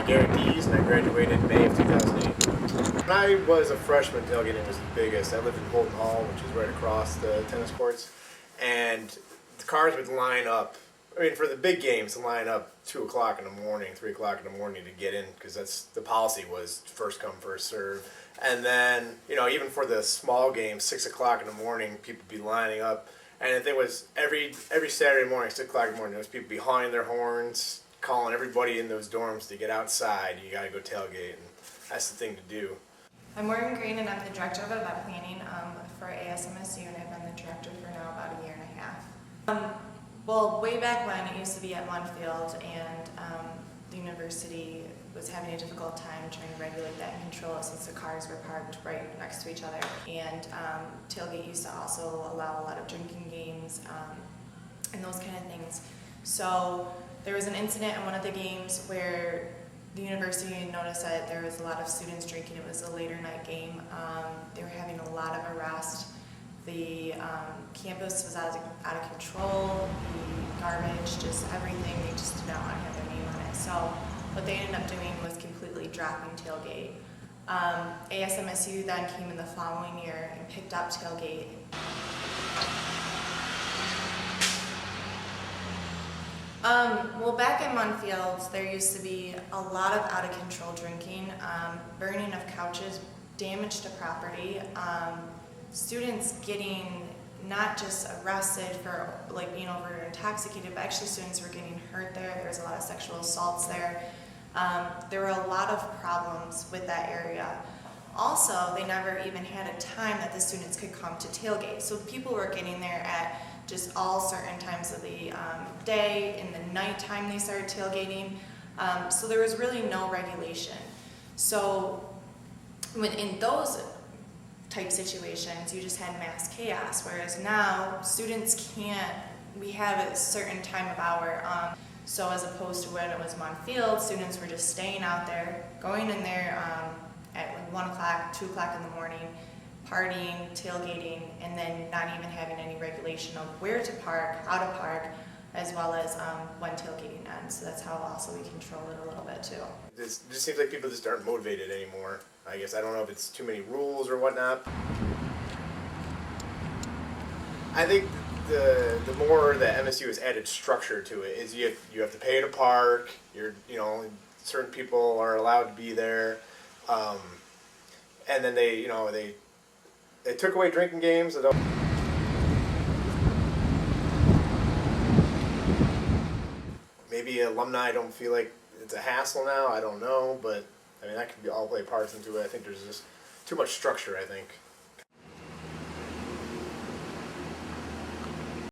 guarantees, and I graduated in May of 2008. When I was a freshman, tailgating was the biggest. I lived in Holton Hall, which is right across the tennis courts, and the cars would line up. I mean, for the big games, to line up 2 o'clock in the morning, 3 o'clock in the morning to get in, because that's the policy was first come, first serve. And then, even for the small games, 6 o'clock in the morning, people would be lining up. And the thing was, every Saturday morning, 6 o'clock in the morning, there was people behind their horns, calling everybody in those dorms to get outside. You got to go tailgate, and that's the thing to do. I'm Morgan Green, and I'm the Director of Event Planning for ASMSU, and I've been the Director for now about a year and a half. Well, way back when, it used to be at Munfield, and the university was having a difficult time trying to regulate that and control it since the cars were parked right next to each other. And tailgate used to also allow a lot of drinking games and those kind of things. So there was an incident in one of the games where the university noticed that there was a lot of students drinking. It was a later night game. They were having a lot of arrests. The campus was out of control, the garbage, just everything, they just did not want to have their name on it. So what they ended up doing was completely dropping tailgate. ASMSU then came in the following year and picked up tailgate. Well, back in Munfield, there used to be a lot of out of control drinking, burning of couches, damage to property, students getting not just arrested for being over intoxicated, but actually students were getting hurt there. There was a lot of sexual assaults there. There were a lot of problems with that area. Also, they never even had a time that the students could come to tailgate. So people were getting there at just all certain times of the day. In the nighttime they started tailgating. So there was really no regulation. So in those type situations, you just had mass chaos, whereas now students can't, we have a certain time of hour, so as opposed to when it was Munfield, students were just staying out there, going in there at 1 o'clock, 2 o'clock in the morning, partying, tailgating, and then not even having any regulation of where to park, how to park, as well as when tailgating ends. So that's how also we control it a little bit too. It just seems like people just aren't motivated anymore. I guess I don't know if it's too many rules or whatnot. I think the more that MSU has added structure to it is you have to pay to park. Only certain people are allowed to be there, and then they took away drinking games. Maybe alumni don't feel like it's a hassle now. I don't know, but I mean that could all play parts into it. I think there's just too much structure, I think.